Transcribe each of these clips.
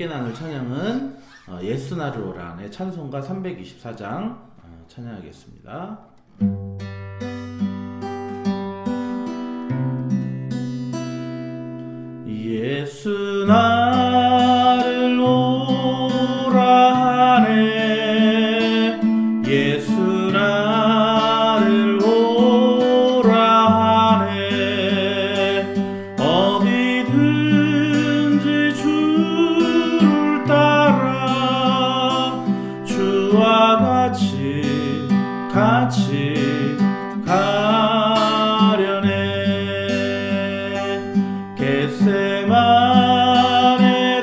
함께 나눌 찬양은 예스나르오란의 찬송가 324장 찬양하겠습니다. 예수 나를 오라 하네 예수 나를 오라 하네 어디든지 주를 따라 주와 같이 가려네 겟세마네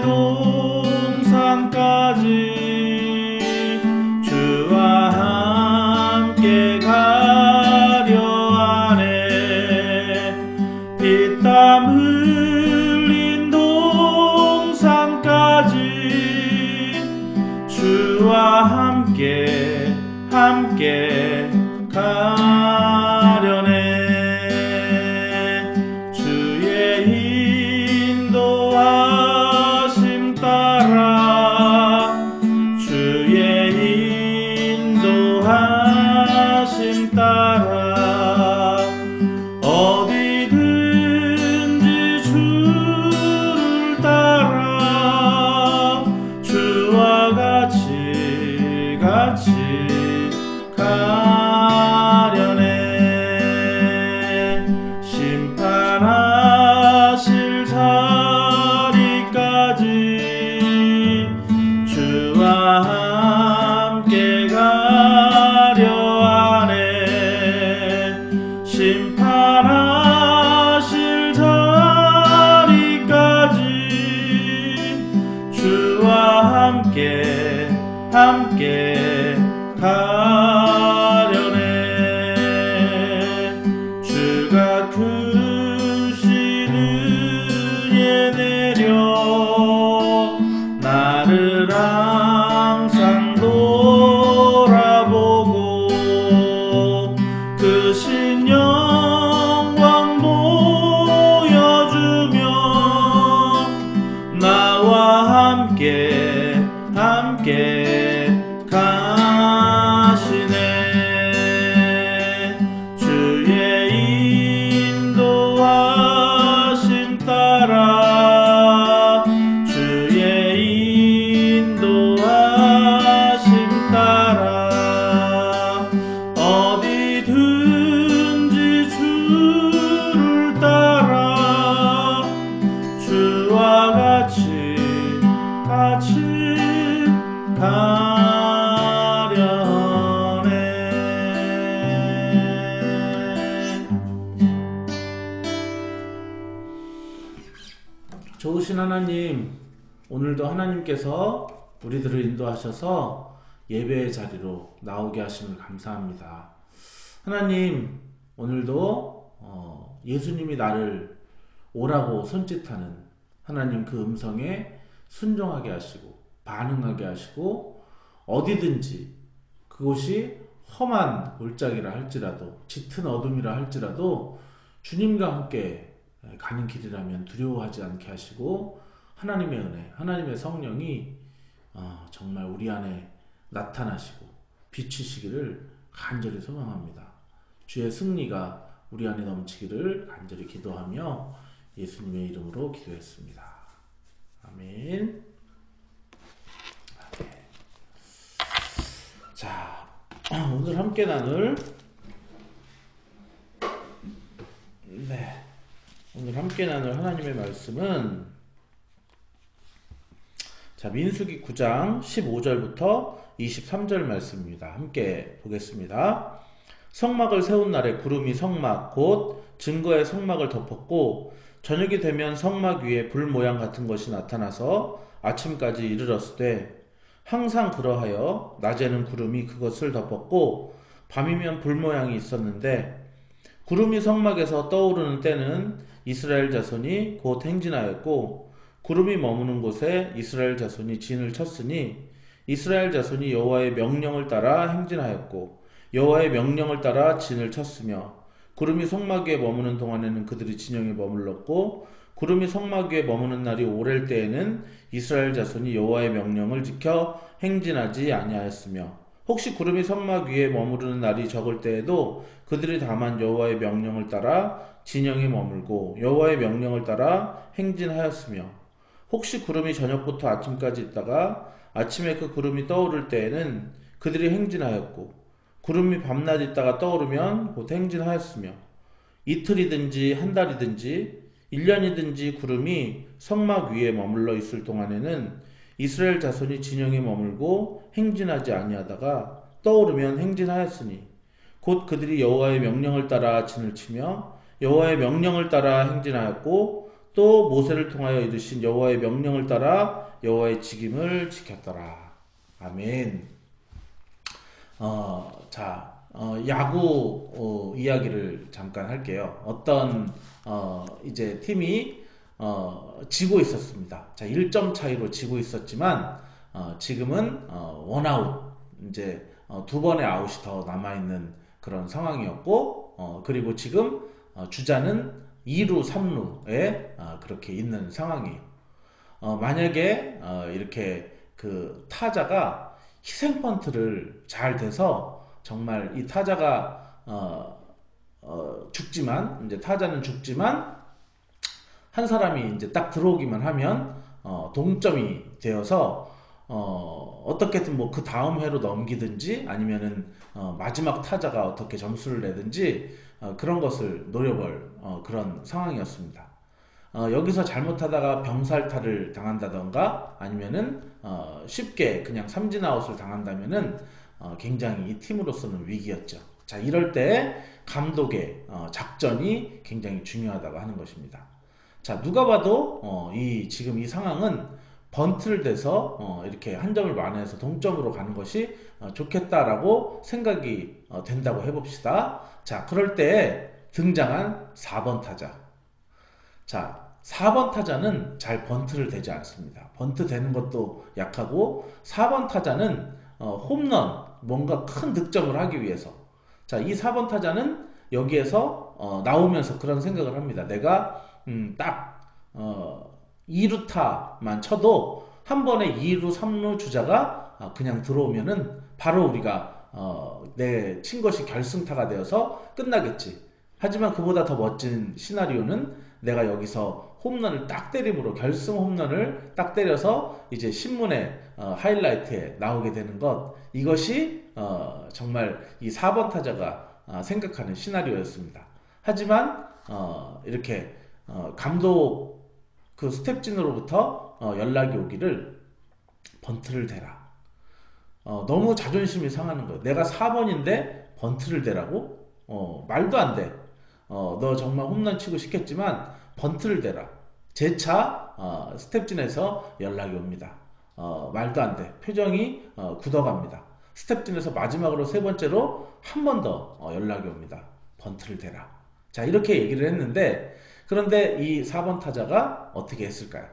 동산까지 주와 함께 가려 하네 피땀 흘린 동산까지 주와 함께 가려네 주의 인도하심 따라 주의 인도하심 따라 어디든지 주를 따라 주와 같이 가려네 심판하실 자리까지 주와 함께 가려 하네 심판하실 자리까지 주와 함께 가려네 주가 크신 은혜 내려 나를 항상 돌아보고 크신 영광 보여주며 나와 함께 가시네 주의 인도하심 따라 주의 인도하심 따라 어디든지 주를 따라 주와 같이 가려네. 좋으신 하나님, 오늘도 하나님께서 우리들을 인도하셔서 예배의 자리로 나오게 하심을 감사합니다. 하나님, 오늘도 예수님이 나를 오라고 손짓하는 하나님 그 음성에 순종하게 하시고 반응하게 하시고 어디든지 그곳이 험한 골짜기라 할지라도 짙은 어둠이라 할지라도 주님과 함께 가는 길이라면 두려워하지 않게 하시고 하나님의 은혜, 하나님의 성령이 정말 우리 안에 나타나시고 비추시기를 간절히 소망합니다. 주의 승리가 우리 안에 넘치기를 간절히 기도하며 예수님의 이름으로 기도했습니다. 아멘. 자, 오늘 함께 나눌 하나님의 말씀은 민수기 9장 15절부터 23절 말씀입니다. 함께 보겠습니다. 성막을 세운 날에 구름이 성막 곧 증거의 성막을 덮었고 저녁이 되면 성막 위에 불 모양 같은 것이 나타나서 아침까지 이르렀으되 항상 그러하여 낮에는 구름이 그것을 덮었고 밤이면 불 모양이 있었는데 구름이 성막에서 떠오르는 때는 이스라엘 자손이 곧 행진하였고 구름이 머무는 곳에 이스라엘 자손이 진을 쳤으니 이스라엘 자손이 여호와의 명령을 따라 행진하였고 여호와의 명령을 따라 진을 쳤으며 구름이 성막 위에 머무는 동안에는 그들이 진영에 머물렀고 구름이 성막 위에 머무는 날이 오랠 때에는 이스라엘 자손이 여호와의 명령을 지켜 행진하지 아니하였으며 혹시 구름이 성막 위에 머무르는 날이 적을 때에도 그들이 다만 여호와의 명령을 따라 진영에 머물고 여호와의 명령을 따라 행진하였으며 혹시 구름이 저녁부터 아침까지 있다가 아침에 그 구름이 떠오를 때에는 그들이 행진하였고 구름이 밤낮 있다가 떠오르면 곧 행진하였으며 이틀이든지 한 달이든지 1년이든지 구름이 성막 위에 머물러 있을 동안에는 이스라엘 자손이 진영에 머물고 행진하지 아니하다가 떠오르면 행진하였으니 곧 그들이 여호와의 명령을 따라 진을 치며 여호와의 명령을 따라 행진하였고 또 모세를 통하여 이르신 여호와의 명령을 따라 여호와의 직임을 지켰더라. 아멘. 야구 이야기를 잠깐 할게요. 어떤 이제 팀이 지고 있었습니다. 자, 1점 차이로 지고 있었지만 지금은 원아웃 이제 두 번의 아웃이 더 남아 있는 그런 상황이었고 그리고 지금 주자는 2루, 3루에 그렇게 있는 상황이에요. 만약에 이렇게 그 타자가 희생 펀트를 잘 돼서 정말 이 타자가 죽지만 이제 타자는 죽지만 한 사람이 이제 딱 들어오기만 하면 동점이 되어서 어떻게든 뭐 그 다음 회로 넘기든지 아니면은 마지막 타자가 어떻게 점수를 내든지 그런 것을 노려볼 그런 상황이었습니다. 여기서 잘못하다가 병살타를 당한다던가 아니면은 쉽게 그냥 삼진아웃을 당한다면은 굉장히 이 팀으로서는 위기였죠. 자, 이럴 때 감독의 작전이 굉장히 중요하다고 하는 것입니다. 자, 누가 봐도 지금 이 상황은 번트를 대서 이렇게 한 점을 만회해서 동점으로 가는 것이 좋겠다라고 생각이 된다고 해봅시다. 자, 그럴 때 등장한 4번 타자. 자, 4번 타자는 잘 번트를 대지 않습니다. 번트 되는 것도 약하고 4번 타자는 홈런, 뭔가 큰 득점을 하기 위해서 자, 이 4번 타자는 여기에서 나오면서 그런 생각을 합니다. 내가 딱 2루타만 쳐도 한 번에 2루, 3루 주자가 그냥 들어오면은 바로 우리가 내 친 것이 결승타가 되어서 끝나겠지. 하지만 그보다 더 멋진 시나리오는 내가 여기서 홈런을 딱 때림으로 결승 홈런을 딱 때려서 이제 신문에 하이라이트에 나오게 되는 것, 이것이 정말 이 4번 타자가 생각하는 시나리오였습니다. 하지만 이렇게 감독 그 스텝진으로부터 연락이 오기를 번트를 대라. 너무 자존심이 상하는 거예요. 내가 4번인데 번트를 대라고? 말도 안 돼. 너 정말 홈런 치고 싶겠지만 번트를 대라. 재차 스텝진에서 연락이 옵니다. 말도 안 돼. 표정이 굳어갑니다. 스텝진에서 마지막으로 세 번째로 한 번 더 연락이 옵니다. 번트를 대라. 자, 이렇게 얘기를 했는데 그런데 이 4번 타자가 어떻게 했을까요?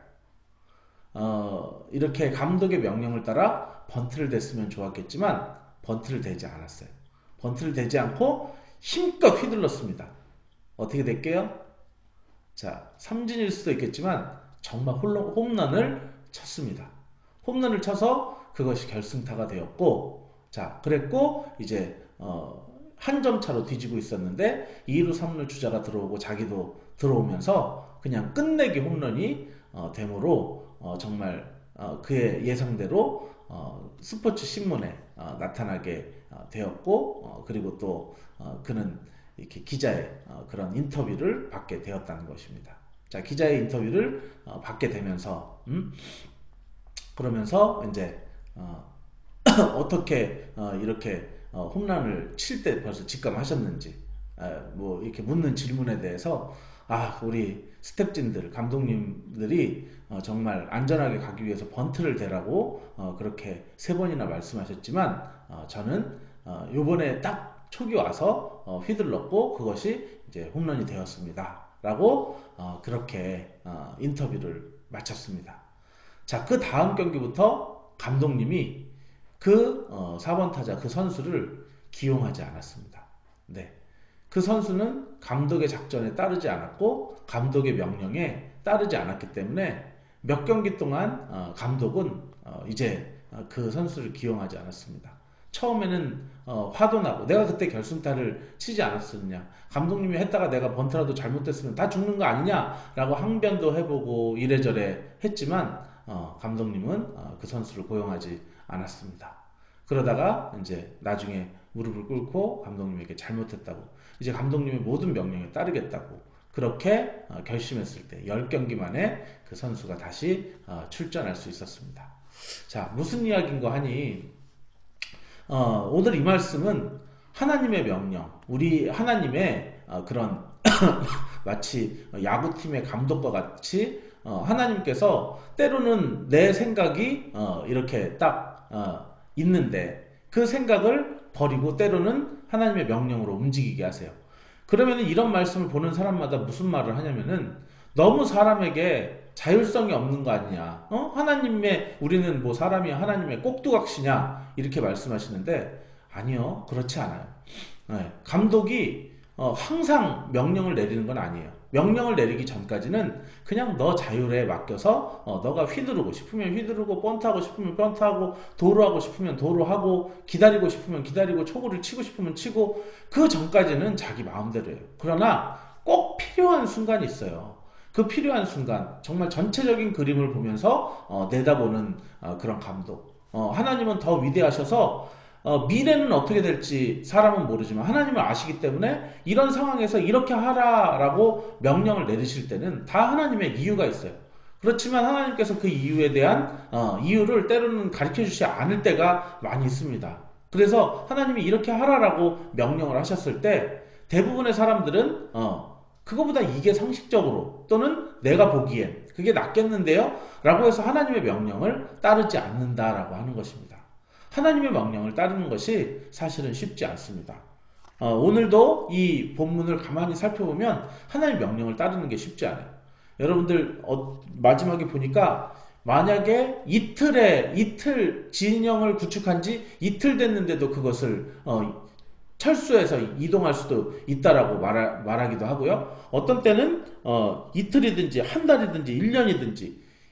이렇게 감독의 명령을 따라 번트를 댔으면 좋았겠지만 번트를 대지 않았어요. 번트를 대지 않고 힘껏 휘둘렀습니다. 어떻게 될게요? 자, 삼진일 수도 있겠지만 정말 홈런을 쳤습니다. 홈런을 쳐서 그것이 결승타가 되었고, 자, 그랬고 이제 한 점 차로 뒤지고 있었는데 2루 3루 주자가 들어오고 자기도 들어오면서 그냥 끝내기 홈런이 되므로 정말 그의 예상대로 스포츠 신문에 나타나게 되었고 그리고 또 그는 이렇게 기자의 그런 인터뷰를 받게 되었다는 것입니다. 자, 기자의 인터뷰를 받게 되면서 그러면서 이제 어떻게 이렇게 홈런을 칠 때 벌써 직감하셨는지 뭐 이렇게 묻는 질문에 대해서 우리 스텝진들 감독님들이 정말 안전하게 가기 위해서 번트를 대라고 그렇게 세 번이나 말씀하셨지만 저는 요번에 딱 촉이 와서 휘둘렀고 그것이 이제 홈런이 되었습니다 라고 그렇게 인터뷰를 마쳤습니다. 자, 그 다음 경기부터 감독님이 그 4번 타자 그 선수를 기용하지 않았습니다. 네. 그 선수는 감독의 작전에 따르지 않았고 감독의 명령에 따르지 않았기 때문에 몇 경기 동안 감독은 이제 그 선수를 기용하지 않았습니다. 처음에는 화도 나고 내가 그때 결승타를 치지 않았었냐, 감독님이 했다가 내가 번트라도 잘못됐으면 다 죽는 거 아니냐 라고 항변도 해보고 이래저래 했지만 감독님은 그 선수를 고용하지 않았습니다. 그러다가 이제 나중에 무릎을 꿇고 감독님에게 잘못했다고, 이제 감독님의 모든 명령에 따르겠다고 그렇게 결심했을 때 10경기 만에 그 선수가 다시 출전할 수 있었습니다. 자, 무슨 이야기인가 하니 오늘 이 말씀은 하나님의 명령, 우리 하나님의 그런 마치 야구팀의 감독과 같이 하나님께서 때로는 내 생각이 이렇게 딱 있는데 그 생각을 버리고 때로는 하나님의 명령으로 움직이게 하세요. 그러면 이런 말씀을 보는 사람마다 무슨 말을 하냐면은 너무 사람에게 자율성이 없는 거 아니냐, 하나님의, 우리는 뭐 사람이 하나님의 꼭두각시냐 이렇게 말씀하시는데 아니요, 그렇지 않아요. 네, 감독이 항상 명령을 내리는 건 아니에요. 명령을 내리기 전까지는 그냥 너 자율에 맡겨서 너가 휘두르고 싶으면 휘두르고 번트하고 싶으면 번트하고 도루하고 싶으면 도루하고 기다리고 싶으면 기다리고 초구를 치고 싶으면 치고, 그 전까지는 자기 마음대로 해요. 그러나 꼭 필요한 순간이 있어요. 그 필요한 순간, 정말 전체적인 그림을 보면서 내다보는 그런 감독. 하나님은 더 위대하셔서 미래는 어떻게 될지 사람은 모르지만 하나님은 아시기 때문에 이런 상황에서 이렇게 하라라고 명령을 내리실 때는 다 하나님의 이유가 있어요. 그렇지만 하나님께서 그 이유에 대한 이유를 때로는 가르쳐 주지 않을 때가 많이 있습니다. 그래서 하나님이 이렇게 하라라고 명령을 하셨을 때 대부분의 사람들은 그거보다 이게 상식적으로 또는 내가 보기엔 그게 낫겠는데요? 라고 해서 하나님의 명령을 따르지 않는다라고 하는 것입니다. 하나님의 명령을 따르는 것이 사실은 쉽지 않습니다. 오늘도 이 본문을 가만히 살펴보면 하나님의 명령을 따르는 게 쉽지 않아요. 여러분들 마지막에 보니까 만약에 이틀 진영을 구축한 지 이틀 됐는데도 그것을 철수해서 이동할 수도 있다라고 말하기도 하고요. 어떤 때는 이틀이든지 한 달이든지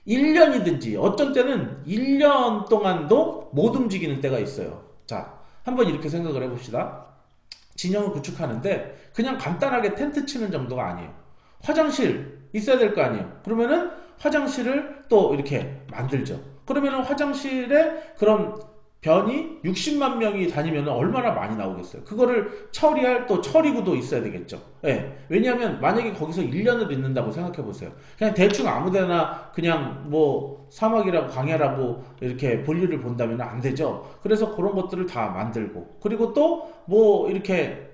1년이든지 어쩐 때는 1년 동안도 못 움직이는 때가 있어요. 자, 한번 이렇게 생각을 해봅시다. 진영을 구축하는데 그냥 간단하게 텐트 치는 정도가 아니에요. 화장실 있어야 될 거 아니에요. 그러면은 화장실을 또 이렇게 만들죠. 그러면은 화장실에 그런 변이 60만 명이 다니면 얼마나 많이 나오겠어요. 그거를 처리할 또 처리구도 있어야 되겠죠. 예. 왜냐하면 만약에 거기서 1년을 있는다고 생각해 보세요. 그냥 대충 아무데나 그냥 뭐 사막이라고 광야라고 이렇게 볼일을 본다면 안 되죠. 그래서 그런 것들을 다 만들고, 그리고 또 뭐 이렇게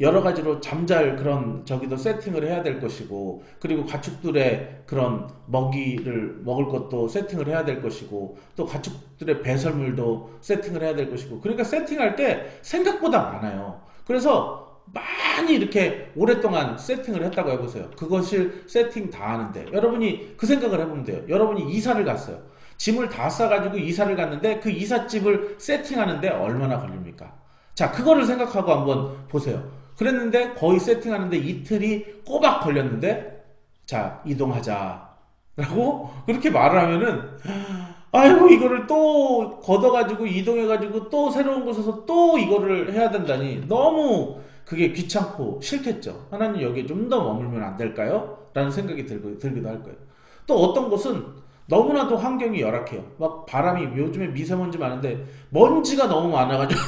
여러 가지로 잠잘 그런 저기도 세팅을 해야 될 것이고, 그리고 가축들의 그런 먹이를 먹을 것도 세팅을 해야 될 것이고, 또 가축들의 배설물도 세팅을 해야 될 것이고, 그러니까 세팅할 게 생각보다 많아요. 그래서 많이 이렇게 오랫동안 세팅을 했다고 해보세요. 그것을 세팅 다 하는데 여러분이 그 생각을 해보면 돼요. 여러분이 이사를 갔어요. 짐을 다 싸가지고 이사를 갔는데 그 이삿집을 세팅하는데 얼마나 걸립니까? 자, 그거를 생각하고 한번 보세요. 그랬는데 거의 세팅하는데 이틀이 꼬박 걸렸는데, 자, 이동하자 라고 그렇게 말을 하면은 아이고, 이거를 또 걷어가지고 이동해가지고 또 새로운 곳에서 또 이거를 해야 된다니 너무 그게 귀찮고 싫겠죠. 하나님 여기에 좀 더 머물면 안 될까요? 라는 생각이 들기도 할 거예요. 또 어떤 곳은 너무나도 환경이 열악해요. 막 바람이, 요즘에 미세먼지 많은데 먼지가 너무 많아가지고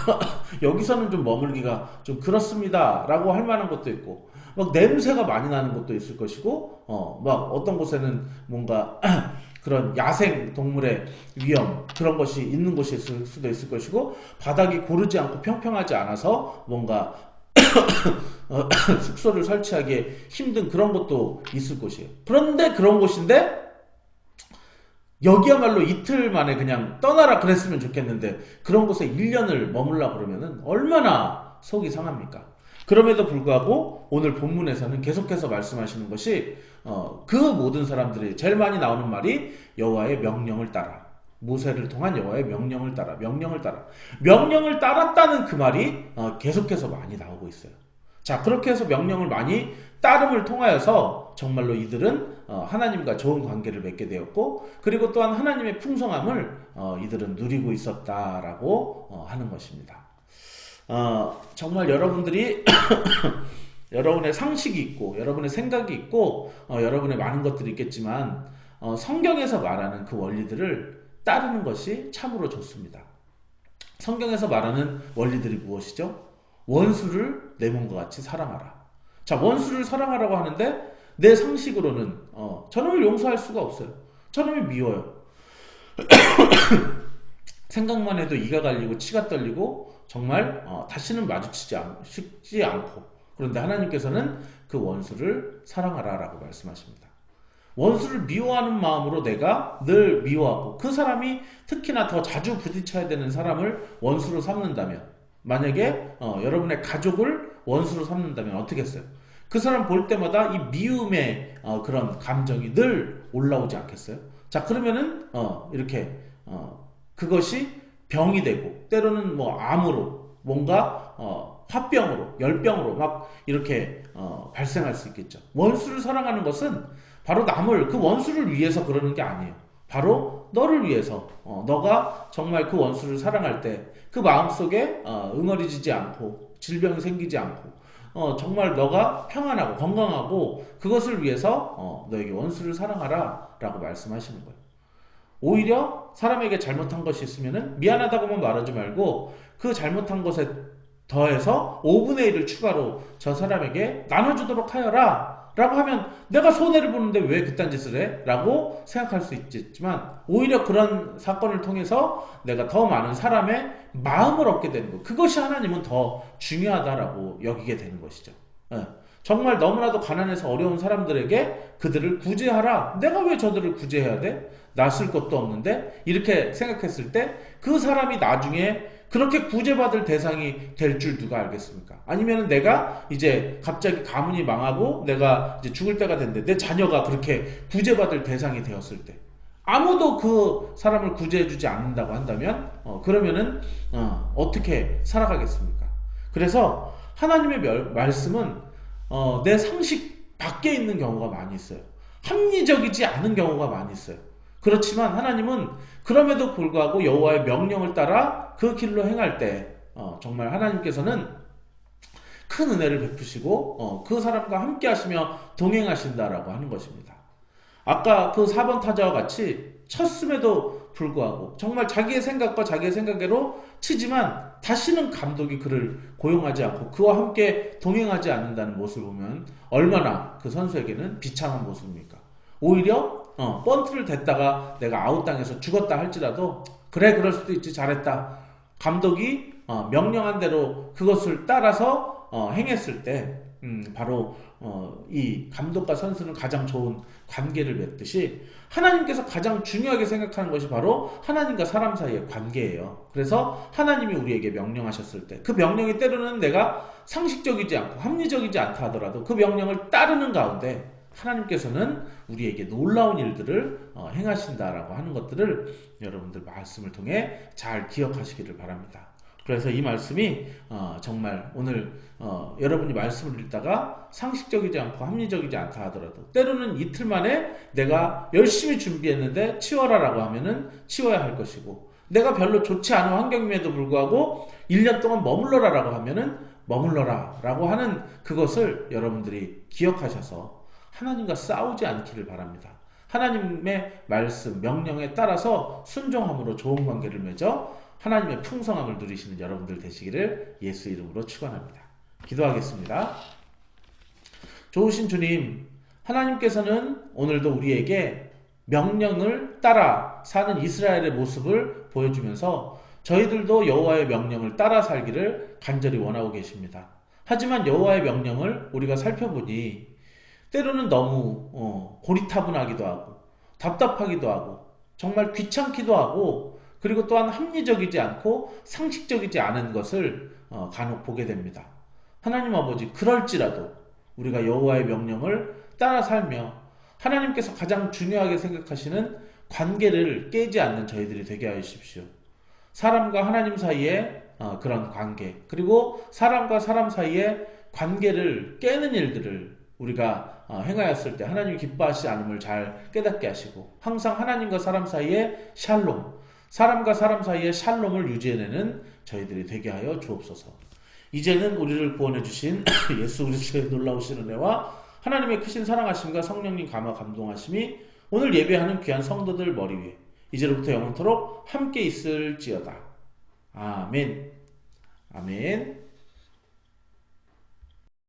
여기서는 좀 머물기가 좀 그렇습니다 라고 할 만한 것도 있고, 막 냄새가 많이 나는 것도 있을 것이고, 막 어떤 곳에는 뭔가 그런 야생 동물의 위험, 그런 것이 있는 곳이 있을 수도 있을 것이고, 바닥이 고르지 않고 평평하지 않아서 뭔가 숙소를 설치하기에 힘든 그런 것도 있을 곳이에요. 그런데 그런 곳인데 여기야말로 이틀 만에 그냥 떠나라 그랬으면 좋겠는데 그런 곳에 1년을 머물라 그러면은 얼마나 속이 상합니까? 그럼에도 불구하고 오늘 본문에서는 계속해서 말씀하시는 것이 그 모든 사람들이 제일 많이 나오는 말이 여호와의 명령을 따라, 모세를 통한 여호와의 명령을 따라 명령을 따랐다는 그 말이 계속해서 많이 나오고 있어요. 자, 그렇게 해서 명령을 많이 따름을 통하여서 정말로 이들은 하나님과 좋은 관계를 맺게 되었고, 그리고 또한 하나님의 풍성함을 이들은 누리고 있었다라고 하는 것입니다. 정말 여러분들이 여러분의 상식이 있고 여러분의 생각이 있고 여러분의 많은 것들이 있겠지만 성경에서 말하는 그 원리들을 따르는 것이 참으로 좋습니다. 성경에서 말하는 원리들이 무엇이죠? 원수를 내 몸과 같이 사랑하라. 자, 원수를 사랑하라고 하는데 내 상식으로는 저놈을 용서할 수가 없어요. 저놈이 미워요. 생각만 해도 이가 갈리고 치가 떨리고 정말 다시는 마주치지 않고, 그런데 하나님께서는 그 원수를 사랑하라 라고 말씀하십니다. 원수를 미워하는 마음으로 내가 늘 미워하고, 그 사람이 특히나 더 자주 부딪혀야 되는 사람을 원수로 삼는다면, 만약에 여러분의 가족을 원수로 삼는다면 어떻게 했어요? 그 사람 볼 때마다 이 미움의 그런 감정이 늘 올라오지 않겠어요? 자, 그러면은 이렇게 그것이 병이 되고, 때로는 뭐 암으로, 뭔가 화병으로, 열병으로 막 이렇게 발생할 수 있겠죠. 원수를 사랑하는 것은 바로 남을, 그 원수를 위해서 그러는 게 아니에요. 바로 너를 위해서, 너가 정말 그 원수를 사랑할 때 그 마음속에 응어리지지 않고 질병이 생기지 않고 정말 너가 평안하고 건강하고, 그것을 위해서 너에게 원수를 사랑하라 라고 말씀하시는 거예요. 오히려 사람에게 잘못한 것이 있으면 미안하다고만 말하지 말고 그 잘못한 것에 더해서 5분의 1을 추가로 저 사람에게 나눠주도록 하여라 라고 하면, 내가 손해를 보는데 왜 그딴 짓을 해? 라고 생각할 수 있겠지만, 오히려 그런 사건을 통해서 내가 더 많은 사람의 마음을 얻게 되는 것, 그것이 하나님은 더 중요하다라고 여기게 되는 것이죠. 정말 너무나도 가난해서 어려운 사람들에게 그들을 구제하라. 내가 왜 저들을 구제해야 돼? 나 쓸 것도 없는데? 이렇게 생각했을 때 그 사람이 나중에 그렇게 구제받을 대상이 될 줄 누가 알겠습니까? 아니면 내가 이제 갑자기 가문이 망하고 내가 이제 죽을 때가 됐는데 내 자녀가 그렇게 구제받을 대상이 되었을 때, 아무도 그 사람을 구제해주지 않는다고 한다면 그러면은 어떻게 살아가겠습니까? 그래서 하나님의 말씀은 내 상식 밖에 있는 경우가 많이 있어요. 합리적이지 않은 경우가 많이 있어요. 그렇지만 하나님은 그럼에도 불구하고 여호와의 명령을 따라 그 길로 행할 때 정말 하나님께서는 큰 은혜를 베푸시고 그 사람과 함께 하시며 동행하신다라고 하는 것입니다. 아까 그 4번 타자와 같이 쳤음에도 불구하고 정말 자기의 생각과 자기의 생각대로 치지만 다시는 감독이 그를 고용하지 않고 그와 함께 동행하지 않는다는 모습을 보면 얼마나 그 선수에게는 비참한 모습입니까? 오히려 번트를 댔다가 내가 아웃당해서 죽었다 할지라도 그래, 그럴 수도 있지, 잘했다. 감독이 명령한 대로 그것을 따라서 행했을 때 바로 이 감독과 선수는 가장 좋은 관계를 맺듯이 하나님께서 가장 중요하게 생각하는 것이 바로 하나님과 사람 사이의 관계예요. 그래서 하나님이 우리에게 명령하셨을 때 그 명령이 때로는 내가 상식적이지 않고 합리적이지 않다 하더라도 그 명령을 따르는 가운데 하나님께서는 우리에게 놀라운 일들을 행하신다라고 하는 것들을 여러분들 말씀을 통해 잘 기억하시기를 바랍니다. 그래서 이 말씀이 정말 오늘 여러분이 말씀을 읽다가 상식적이지 않고 합리적이지 않다 하더라도 때로는 이틀 만에 내가 열심히 준비했는데 치워라라고 하면은 치워야 할 것이고, 내가 별로 좋지 않은 환경임에도 불구하고 1년 동안 머물러라라고 하면은 머물러라라고 하는 그것을 여러분들이 기억하셔서 하나님과 싸우지 않기를 바랍니다. 하나님의 말씀, 명령에 따라서 순종함으로 좋은 관계를 맺어 하나님의 풍성함을 누리시는 여러분들 되시기를 예수 이름으로 축원합니다. 기도하겠습니다. 좋으신 주님, 하나님께서는 오늘도 우리에게 명령을 따라 사는 이스라엘의 모습을 보여주면서 저희들도 여호와의 명령을 따라 살기를 간절히 원하고 계십니다. 하지만 여호와의 명령을 우리가 살펴보니 때로는 너무 고리타분하기도 하고 답답하기도 하고 정말 귀찮기도 하고, 그리고 또한 합리적이지 않고 상식적이지 않은 것을 간혹 보게 됩니다. 하나님 아버지, 그럴지라도 우리가 여호와의 명령을 따라 살며 하나님께서 가장 중요하게 생각하시는 관계를 깨지 않는 저희들이 되게 하여 주십시오. 사람과 하나님 사이의 그런 관계, 그리고 사람과 사람 사이의 관계를 깨는 일들을 우리가 행하였을 때 하나님이 기뻐하시지 않음을 잘 깨닫게 하시고, 항상 하나님과 사람 사이에 샬롬, 사람과 사람 사이에 샬롬을 유지해내는 저희들이 되게 하여 주옵소서. 이제는 우리를 구원해 주신 예수 그리스도의 놀라우신 은혜와 하나님의 크신 사랑하심과 성령님 감화 감동하심이 오늘 예배하는 귀한 성도들 머리 위에 이제로부터 영원토록 함께 있을지어다. 아멘. 아멘.